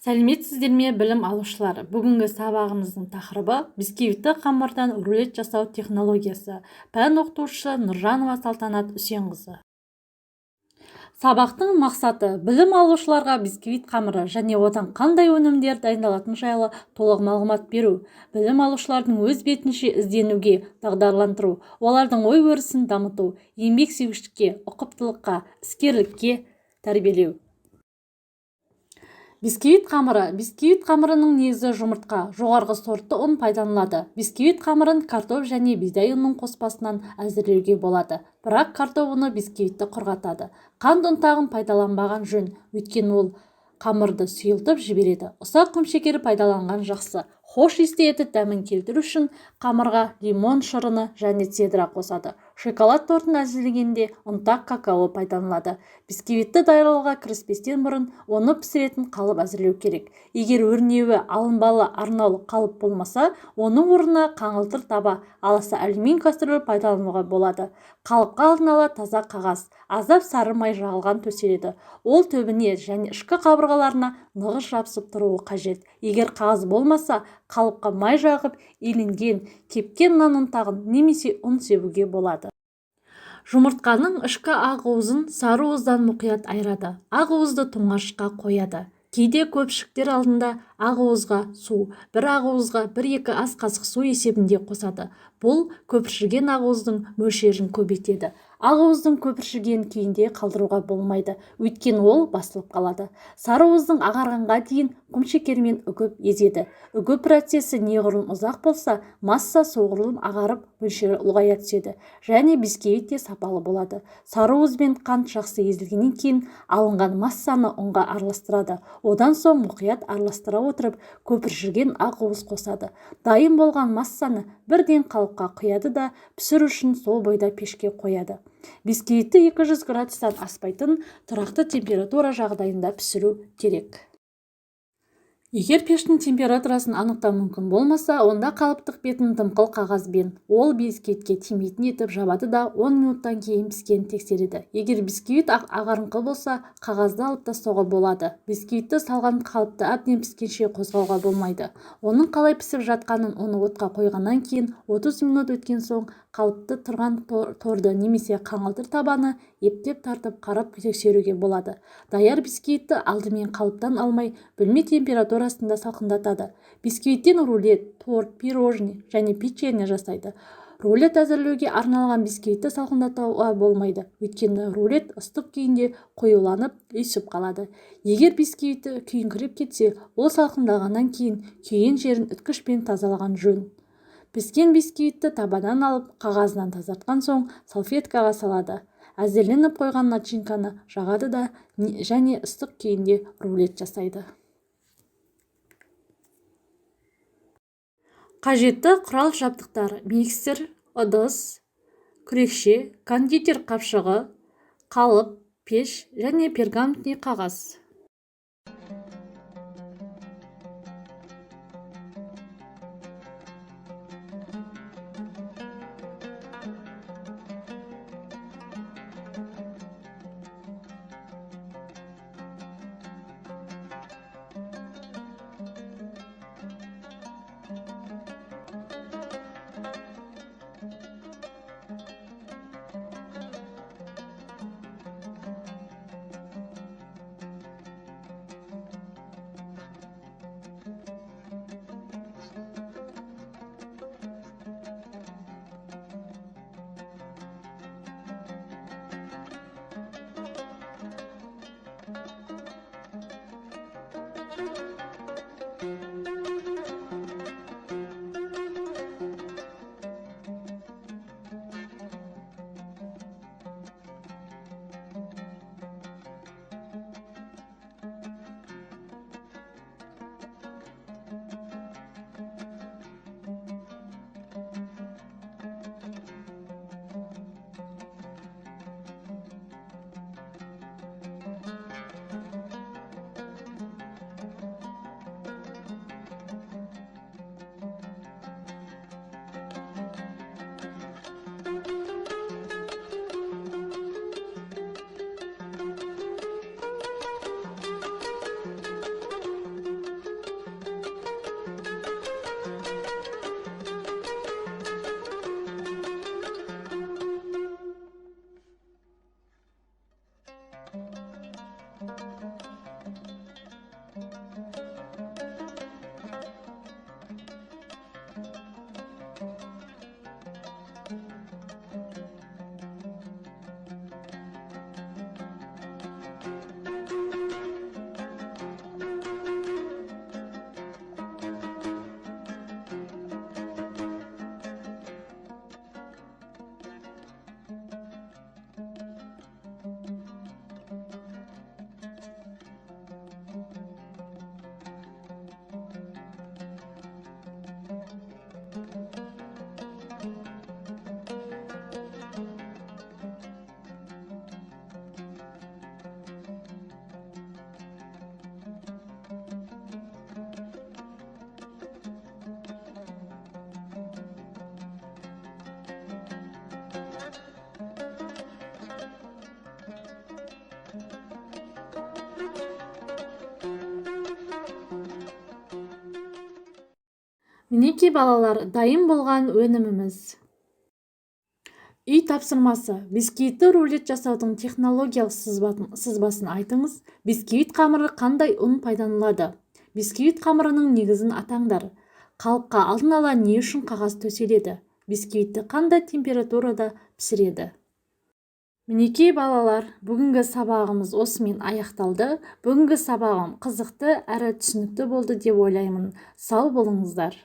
Сәлеметсіздер ме, білім алушылар? Бүгінгі сабағымыздың тақырыбы бисквитті қамырдан рулет жасау технологиясы. Пән оқытушысы Нұржанова Салтанат Үсенқызы. Сабақтың мақсаты білім алушыларға бисквит қамыры және одан қандай өнімдер дайындалатыны жайлы толық мағлұмат беру, білім алушылардың өз бетінше ізденуге дағдыландыру, олардың ой-өрісін дамыту, еңбексүйгіштікке, ұқыптылыққа, іскерлікке тәрбиелеу. Бисквит қамыры. Бисквит қамырының негізі жұмыртқа, жоғарғы сортты ұн пайдаланылады. Бисквит қамырын картоп және бидай ұнның қоспасынан әзірлеуге болады. Бірақ картоп ұны бисквитті құрғатады. Қант ұнтағын пайдаланбаған жөн, өйткені ол қамырды сұйылтып жібереді. Ұсақ құмшекері пайдаланған жақсы. Хош иісті етті дәмін келтіру үшін қамырға лимон шырыны және цедра қосады. Шоколад тортын әзірлегенде ұнтақ какао пайдаланылады. Бисквитті даярлауға кіріспестен бұрын оны пісіретін қалып әзірлеу керек. Егер өрнеуі алынбалы арнаулы қалып болмаса, оның орнына қаңылтыр таба, аласа алюминий кастрюль пайдалануға болады. Қалыпқа алдын ала таза қағаз, аздап сары май жағылған төселеді. Ол төбіне және ішкі қабырғаларына нығыз жабысып тұруы қажет. Егер қағаз болмаса, қалыпқа май жағып, иленген, кепкен нан ұнтағын немесе ұн себуге болады. Жұмыртқаның ішкі ақ уызын сары уыздан мұқият айырады. Ақ уызды тоңазытқышқа қояды. Кейде көпшіктер алдында ақ уызға су, бір ақ уызға 1-2 ас қасық су есебінде қосады. Бұл көпіршіген ақ уыздың мөлшерін көбейтеді. Ақ уыздың көпіршіген күйінде қалдыруға болмайды, өйткені ол басылып қалады. Сары уыздың ағарғанға дейін құмшекермен үгіп езеді. Үгіп процесі неғұрлым ұзақ болса, масса соғұрлым ағарып, мөлшері ұлғая түседі және бисквит те сапалы болады. Сары уыз бен қант жақсы езілгеннен кейін алынған массаны ұнға араластырады. Одан соң мұқият араластыра отырып, көпіршіген ақ уыз қосады. Дайын болған массаны бірден қалыпқа құяды да пісіру үшін сол бойда пешке қояды. Бисквитті 200 градустан аспайтын тұрақты температура жағдайында пісіру керек. Егер пештің температурасын анықтау мүмкін болмаса, онда қалыптық бетін дымқыл қағазбен ол бисквитке тимейтін етіп жабады да 10 минуттан кейін піскенін тексереді. Егер бисквит ағарыңқы болса, қағазды алып тастауға болады. Бисквитті салған қалыпты әбден піскенше қозғауға болмайды. Оның қалай пісіп жатқанын оны отқа қойғаннан кейін 30 минут өткен соң қалыпты тұрған торды немесе қаңылтыр табаны ептеп тартып қарап тексеруге болады. Даяр бисквитті алдымен қалыптан алмай, бөлме температурасында салқындатады. Бисквиттен рулет, торт, пирожный және печенье жасайды. Рулет әзірлеуге арналған бисквитті салқындатуға болмайды, өйткені рулет ыстық күйінде қоюланып, үйсіп қалады. Егер бисквитті күйіңкіреп кетсе, ол салқындағаннан кейін күйген жерін үткішпен тазалаған жөн. Піскен бисквитті табадан алып, қағазынан тазартқан соң салфеткаға салады. Әзірленіп қойған начинканы жағады да және ыстық күйінде рулет жасайды. Қажетті құрал жабдықтар: миксер, ыдыс, күрекше, кондитер қапшығы, қалып, пеш және пергаментный қағаз. Мінекей балалар, дайын болған өніміміз. Үй тапсырмасы. Бисквитті рулет жасаудың технологиялық сызбасын айтыңыз. Бисквит қамыры қандай ұн пайдаланылады? Бисквит қамырының негізін атаңдар. Қалыпқа алдын ала не үшін қағаз төселеді? Бисквитті қандай температурада пісіреді? Мінекей балалар, бүгінгі сабағымыз осымен аяқталды. Бүгінгі сабағым қызықты әрі түсінікті болды деп ойлаймын. Сау болыңыздар.